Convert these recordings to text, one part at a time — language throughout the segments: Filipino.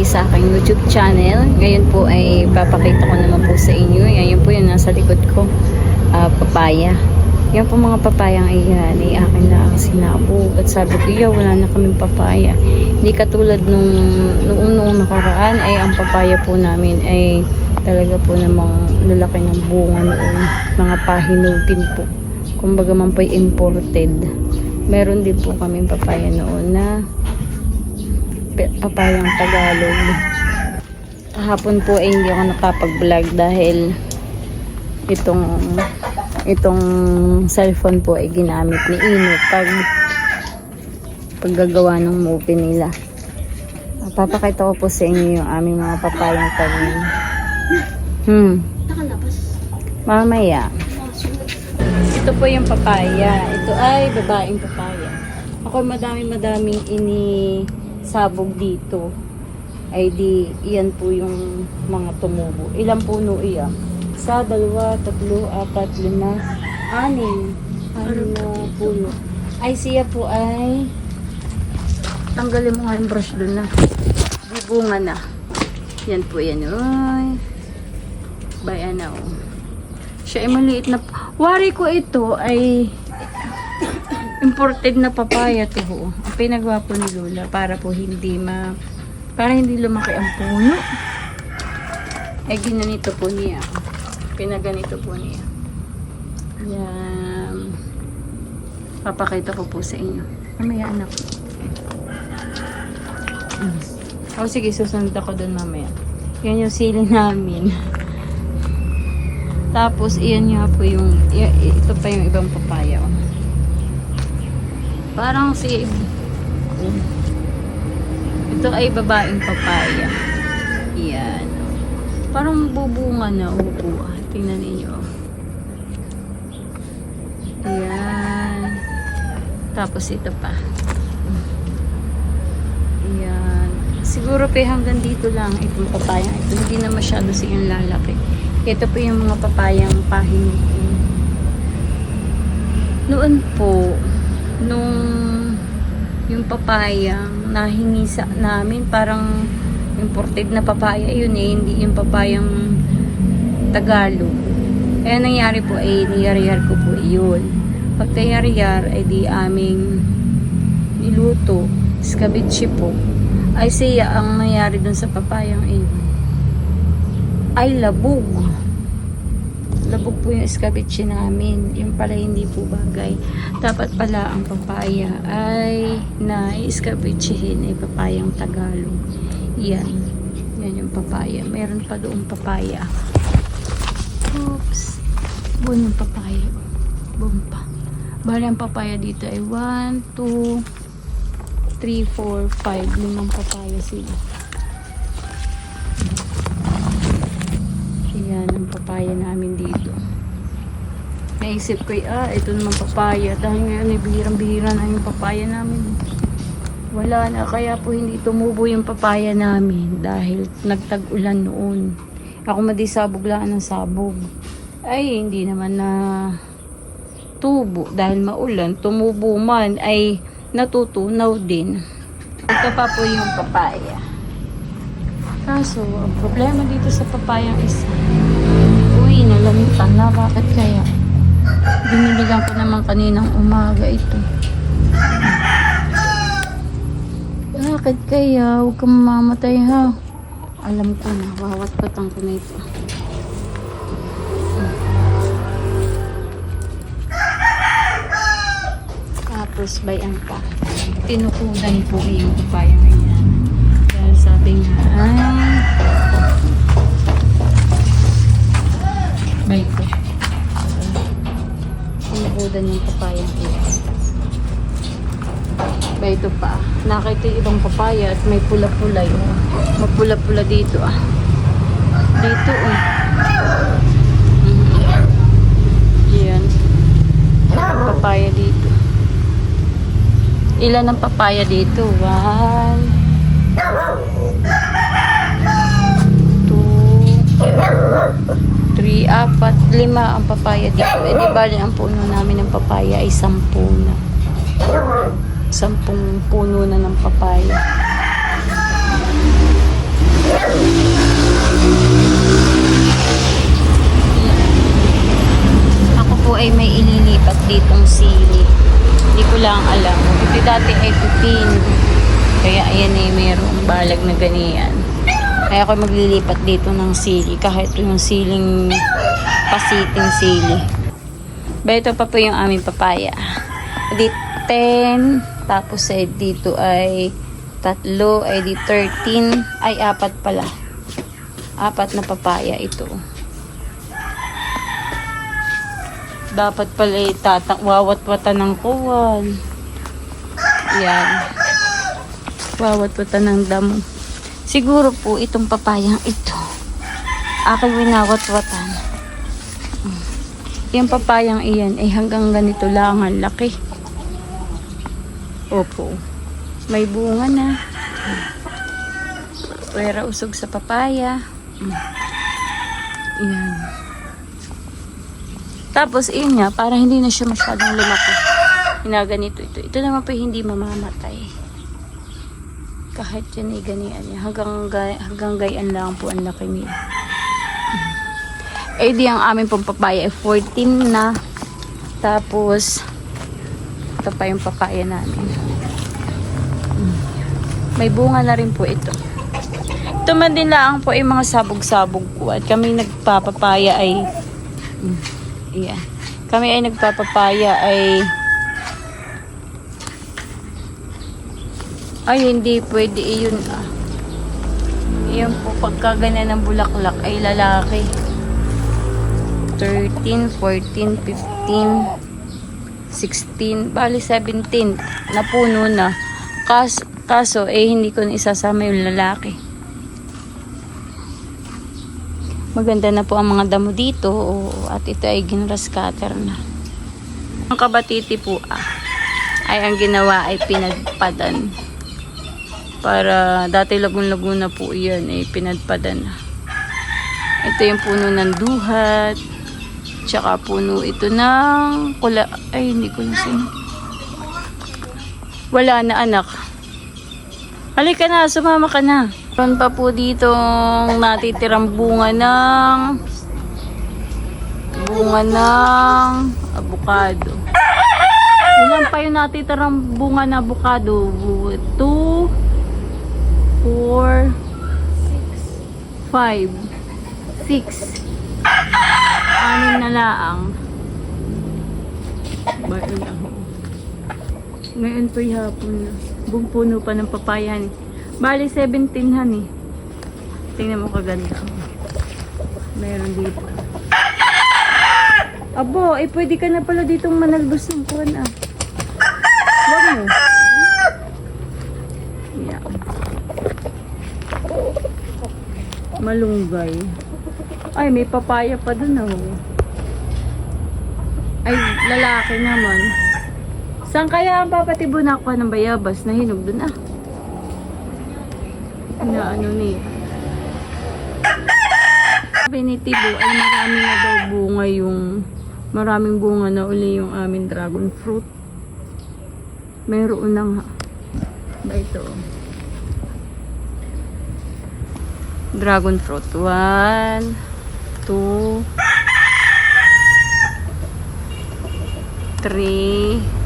sa aking YouTube channel. Ngayon po ay papakita ko naman po sa inyo. Ngayon po yung nasa likod ko, papaya. Yan po mga papayang iyan ay akin na ang sinabog. At sabi ko, wala na kaming papaya. Hindi katulad noong nakaraan ay ang papaya po namin ay talaga po namang lalaki ng bunga noon. Mga pahinugin po. Kumbaga man po imported. Meron din po kaming papaya noon na papayang Tagalog. Kahapon po ay hindi ako nakapag-vlog dahil itong cellphone po ay ginamit ni Ino paggagawa ng movie nila. Papakita ko po sa inyo yung aming mga papayang tanim. Mamaya. Ito po yung papaya. Ito ay babaeng papaya. Ako madaming sabog dito ay di iyan po yung mga tumubo. Ilang puno iyan? 1, 2, 3, 4, 5, 6, 6 na puno. Ay siya po ay tanggalin mo nga yung brush doon na. Di bunga na. Yan po yan. Uy. Bayan na oh. Siya ay maliit na. Wari ko ito ay imported na papaya to ho. Ang pinagawa po ni Lola para po hindi lumaki ang puno. Ay ginanito po niya. Pinaganito po niya. Yan. Papakita ko po sa inyo. Mamaya anak. O sige, susunod ako dun mamaya. Yan yung sili namin. Tapos iyan nga po yung ito pa yung ibang papaya. Oh. Parang ito ay babaeng papaya. Yan. Parang bubunga na. Upo. Tingnan ninyo. Yan. Tapos ito pa. Yan. Siguro pa hanggang dito lang itong papayang ito. Hindi na masyado siyang lalaki. Ito po yung mga papayang pahinugin. Noon po, nung yung papayang nahingi sa namin, parang imported na papaya yun hindi yung papayang Tagalog. Kaya nangyari po ay niyar-yar ko po yun. Pag niyar-yar ay di aming niluto, escabeche po. Ay siya ang nangyari dun sa papayang iyon ay labog. Labog po yung escabeche namin. Yung pala hindi po bagay. Dapat pala ang papaya ay na-escabechehin ay papayang Tagalog. Yan. Yan yung papaya. Meron pa doon papaya. Oops. Buon yung papaya. Buon pa. Bali ang papaya dito ay 1, 2, 3, 4, 5. 5 papaya sila. Yan ang papaya namin dito. Naisip ko, ito naman papaya. Dahil ngayon ay bihirang-bihira na yung papaya namin. Wala na, kaya po hindi tumubo yung papaya namin dahil nagtag-ulan noon. Ako madisabog lang ng sabog. Ay, hindi naman na tubo dahil maulan. Tumubo man ay natutunaw din. Ito pa po yung papaya. Kaso, ang problema dito sa papayang isa, nalamitan na. Bakit kaya? Biniligan ko naman kaninang umaga ito. Bakit kaya? Huwag kang mamamatay ha. Alam ko na. Wawat-patang ko na ito. Tapos bayan pa. Tinukudan po yung papayang ayan. Dahil sabi nga bay ko. Tinukudan yung papayang ayan. Bay ito pa. Nakita yung ibang papaya at may pula-pula yun. Mapula-pula dito Dito Yan. Papaya dito. Ilan ang papaya dito? 1, 2, 3, 4, 5 ang papaya dito. Di bali ang puno namin ng papaya ay 10 na. 10 puno na ng papaya. Ako po ay may ililipat ditong sili. Hindi ko lang alam. Ito dati ay pipin. Kaya ayan eh, mayroong balag na ganyan. Kaya ako maglilipat dito ng sili. Kahit yung siling pasiting sili. Ba ito pa po yung aming papaya. Dito 10. Tapos ay dito ay 3. Ay di 13. Ay 4 pala. 4 na papaya ito. Dapat pala wawat-watan ng kuwan. Yan. Wawat-watan ng damo. Siguro po itong papayang ito. Aking winawat-watan. Yung papayang iyan ay hanggang ganito lang ang laki. Opo. May bunga na. Pwera usog sa papaya. Yan. Tapos, iyon nga, para hindi na siya masyadong lumaki. Hinaganito ito. Ito naman po hindi mamamatay. Kahit yan ay ganian niya. Hanggang gayaan lang po ang laki niya. Eh, di ang aming pong papaya ay 14 na. Tapos, ito pa yung papaya namin. May bunga na rin po ito. Ito man din lang po ay mga sabog-sabog po. At kami nagpapapaya ay... Yan. Kami ay nagpapapaya ay hindi pwede iyon Iyon po pagka ganyan ng bulaklak ay lalaki. 13, 14, 15, 16, bali 17 na puno na. Kaso hindi ko na isasama yung lalaki. Maganda na po ang mga damo dito at ito ay ginras cutter na. Ang kabatiti po ay ang ginawa ay pinagpadan. Para dati lagun-lagun na po yan ay pinagpadan na. Ito yung puno ng duhat. Tsaka puno ito ng hindi ko nasin. Wala na anak. Halika na, sumama ka na. Meron pa po dito natitirang bunga ng avocado. Ilan pa yung natitirang bunga ng avocado? 2, 4, 5, 6. 6 na laang. Bayan ako. Ngayon po'y hapon na. Buong puno pa ng papaya ni. Bali 17 han eh. Tingnan mo kaganda. Meron dito. Abo, pwede ka na pala ditong manalbos ng kuwan Huwag mo. Yeah. Malunggay. Ay, may papaya pa dun Ay, lalaki naman. Saan kaya ang papatibo na ako ng bayabas na hinog dun na ni sabi ni Tibo ay marami na daw bunga maraming bunga na uli yung aming dragon fruit. Mayroon na nga ba ito dragon fruit 1, 2, 3,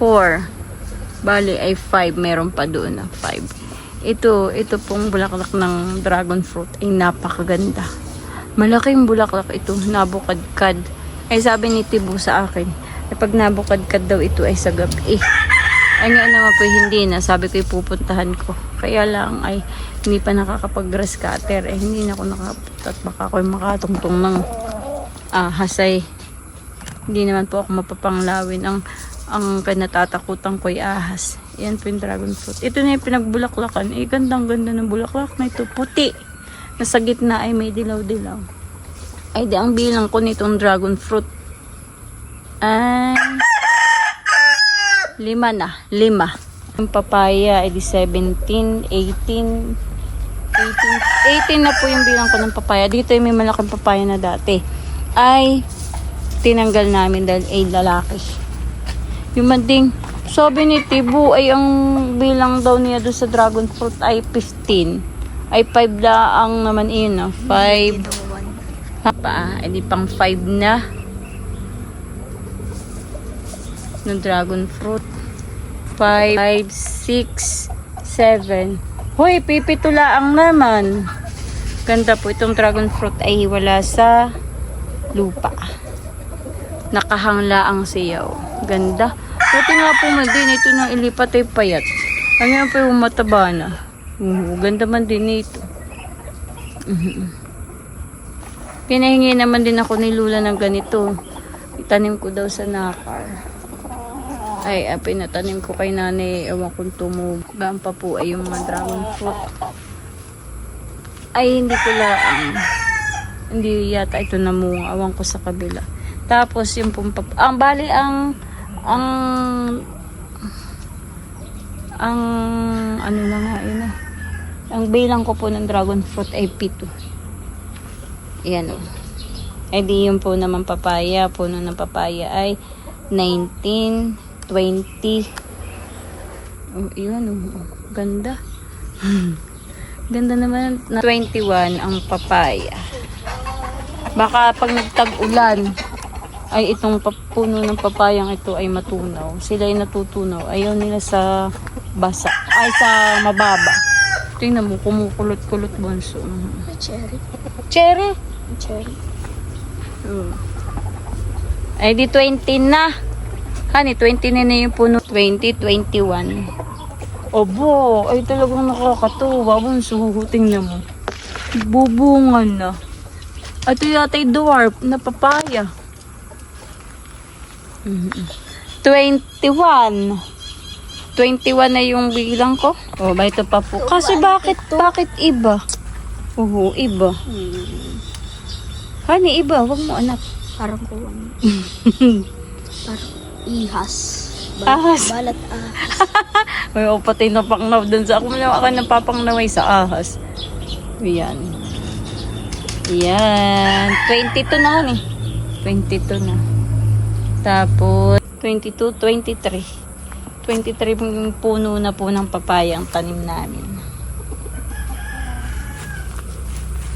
4. Bali ay 5. Meron pa doon 5. Ito pong bulaklak ng dragon fruit ay napakaganda. Malaking bulaklak ito, nabukadkad. Ay sabi ni Tibo sa akin, pag nabukadkad daw ito ay sa gabi. Ay nga naman po hindi na. Sabi ko pupuntahan ko. Kaya lang ay hindi pa nakakapag-grass cutter. Hindi na ako nakapunta at baka ako makatungtong ng hasay. Hindi naman po ako mapapanglawin. Ang kinatatakutan ko ay ahas. Yan po yung dragon fruit. Ito na yung pinagbulaklakan. Gandang-ganda ng bulaklak na ito. Puti. Nasa gitna ay may dilaw-dilaw. Ay di ang bilang ko nitong dragon fruit ay 5 na. 5. Yung papaya ay di 17, 18 na po yung bilang ko ng papaya. Dito ay may malaking papaya na dati. Ay tinanggal namin dahil ay lalaki. Yung manding Sabi ni Tibu ay ang bilang daw niya doon sa dragon fruit ay 15. Ay 5 laang naman yun, no? 5. Pa, edi pang 5 na. Ng dragon fruit. 5, 6, 7. Hoy, pipito laang naman. Ganda po itong dragon fruit ay wala sa lupa. Nakahangla ang siyaw. Ganda. Buti nga po man din ito nang ilipat ay payat. Ano yan po yung mataba na. Ganda man din ito. Pinahingi naman din ako ni Lula ng ganito. Itanim ko daw sa nakar. Ay, pinatanim ko kay nanay. Ewan kong tumug. Gaan pa po ay yung mga dragon fruit. Ay, hindi ko lang. Hindi yata ito namunga. Ewan ko sa kabila. Tapos yung bali ano na nga yun ang bilang ko po ng dragon fruit ay 7. Ayan o. Eh di yun po naman papaya. Puno ng papaya ay 19, 20. Oh, yun o. Ganda. Ganda naman. 21 ang papaya. Baka pag nagtag-ulan ay itong puno ng papayang ito ay matunaw. Sila ay natutunaw. Ayaw nila sa basa. Ay, sa mababa. Tingnan mo, kumukulot-kulot bunso. Cherry. Cherry? Cherry. Ay, di 20 na. Hani, 20 na yung puno. 20, 21. Obo, ay talagang nakakatuwa. Bunso, tingnan mo. Bubungan na. Ito yata yung dwarf na papaya. 21 na yung bilang ko. Oh, ba ito pa po. Kasi bakit iba? Oo, iba. Hani, iba. Wag mo anak. Parang kuwan. Parang ihas. Ahas. Balat ahas. May pati napangnaw dun sa ako. Malawa ka napapangnaway sa ahas. Yan. Yan. 22 na han eh. 22 na. Tapos, 22, 23. 23 yung puno na po ng papaya ang tanim namin.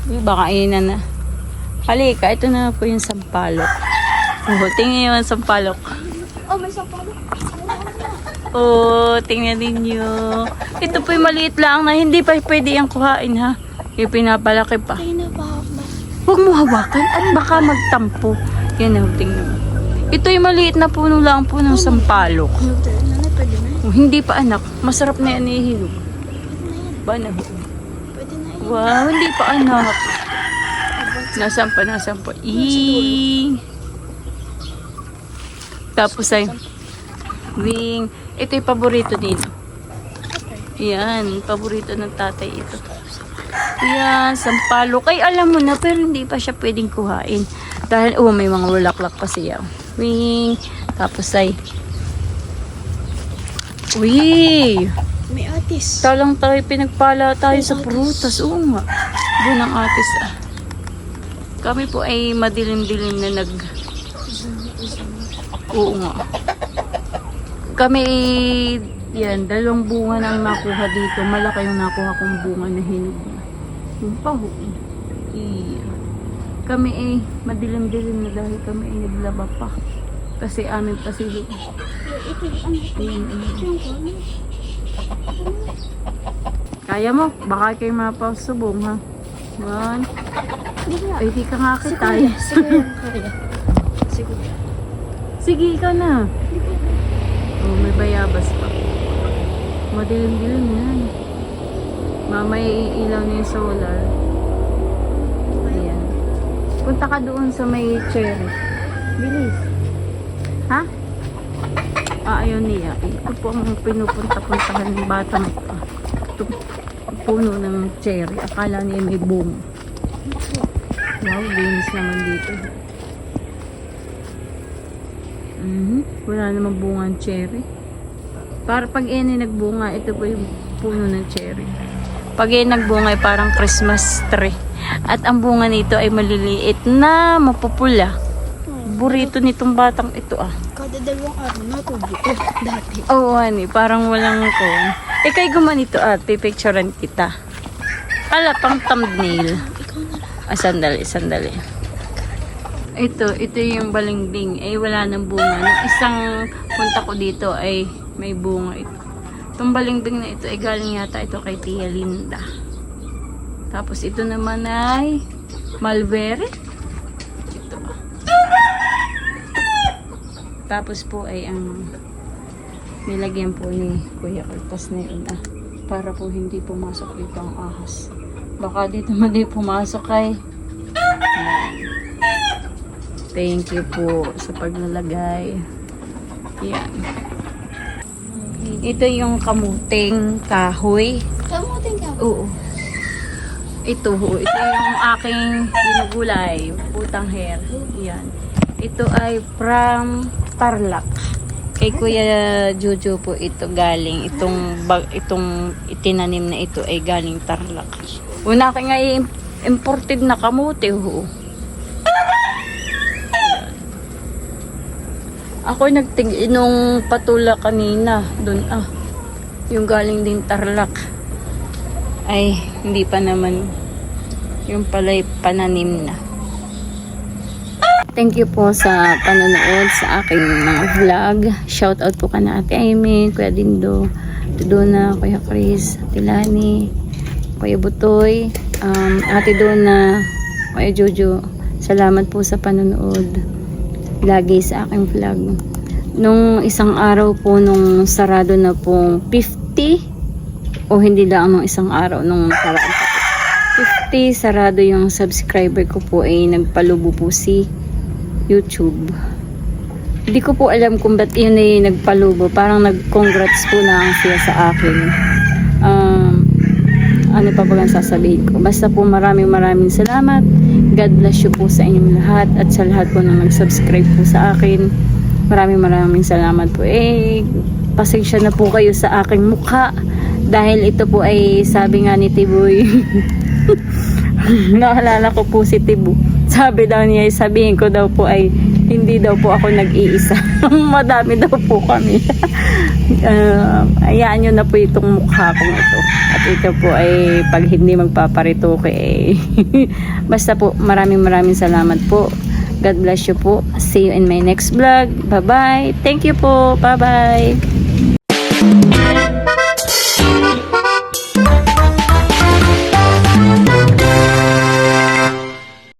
Uy, baka inan na. Halika, ito na po yung sampalok. Oh, tingnan yung sampalok. Oh, may sampalok. Oh, tingnan ninyo. Ito po yung maliit lang na hindi pa pwede yung kuhain ha. Yung pinapalaki pa. Ay, napahak ba? Huwag mo hawakan at baka magtampo. Yan na, tingnan mo. Ito yung maliit na puno lang po ng sampalok. Nanay, pwede na. Oh, hindi pa anak. Masarap na yan ihilog. Ba na? Pwede na yan. Wow, hindi pa anak. Nasaan pa? Tapos ay wing. Ito yung paborito dito. Yan, paborito ng tatay ito. Yan, sampalok. Ay, alam mo na, pero hindi pa siya pwedeng kuhain. Dahil, may mga bulaklak pa siya. Wing. Tapos ay uy! May atis. Talang tayo, pinagpala tayo sa prutas. Oo nga. Doon ang atis Kami po ay madilim-dilim na Oo nga. Kami yan, 2 bunga na ang nakuha dito. Malaki yung nakuha kong bunga na hinog na. Yung paho. Kami ay madilim-dilim na dahil kami ay naglaba pa. Kasi amin pa sila. Kaya mo? Baka kayo mapasubong ha? 1. Ay, di ka nga kitay. Sige, ikaw na. Oh, may bayabas pa. Madilim-dilim yan. Mamaya iilaw niya yung solar. Ayan. Punta ka doon sa may cherry. Bilis. Ha? Ayaw niya. Ito po ang pinupunta-puntahan ng batang ito. Puno ng cherry. Akala niya may boom. Wow, linis naman dito. Wala namang bunga ng cherry. Para pag nagbunga, ito po yung puno ng cherry. Pag nagbunga ay parang Christmas tree. At ang bunga nito ay maliliit na mapupula. Burito nitong batang ito Kada Dadalawang araw na tubo ko dati. Oo, honey, parang walang ko. Ikay gumanito at pipicturean kita. Ala, pang thumbnail. Ikaw na lang. Sandali. Ito yung balingbing. Wala nang bunga. Nung isang punta ko dito ay may bunga ito. Itong balingbing na ito ay galing yata ito kay Tia Linda. Tapos ito naman ay mulberry. Ito. Tapos po ay ang nilagyan po ni Kuya Kaltas na yun para po hindi pumasok dito ang ahas. Baka dito mali pumasok ay. Thank you po sa paglalagay. Yan. Ito yung kamuting kahoy. Kamutin ka. Oo. Ito yung aking ginugulay, putang hair. Yan. Ito ay from Tarlac. Kay Kuya Jojo po ito galing. Itong itinanim na ito ay galing Tarlac. Una ka nga imported na kamote. Ako nung patula kanina doon yung galing din Tarlac ay hindi pa naman yung pala'y pananim na. Thank you po sa panonood sa aking mga vlog. Shout out po ka na Ate Amy, Kuya Dindo, Dona, Kuya Chris, Ate Lani, Kuya Butoy, Ate Dona, Kuya Jojo. Salamat po sa panonood lagi sa aking vlog. Nung isang araw po, nung sarado na pong 50 o hindi lang nung isang araw, nung paraan pa po 50 sarado yung subscriber ko po ay nagpalubo po si YouTube. Hindi ko po alam kung ba't yun ay nagpalubo. Parang nag-congrats po na siya sa akin. Ano pa ba ang sasabihin ko? Basta po maraming salamat. God bless you po sa inyong lahat at sa lahat po na nag-subscribe po sa akin. Maraming salamat po. Pasensya na po kayo sa aking mukha dahil ito po ay sabi nga ni Tiboy. Naalala ko po si Tibo. Sabi daw niya, sabihin ko daw po ay hindi daw po ako nag-iisa. Madami daw po kami. Hayaan nyo na po itong mukha kong ito. At ito po ay pag hindi magpaparitoke basta po maraming salamat po. God bless you po. See you in my next vlog. Bye bye. Thank you po. Bye bye.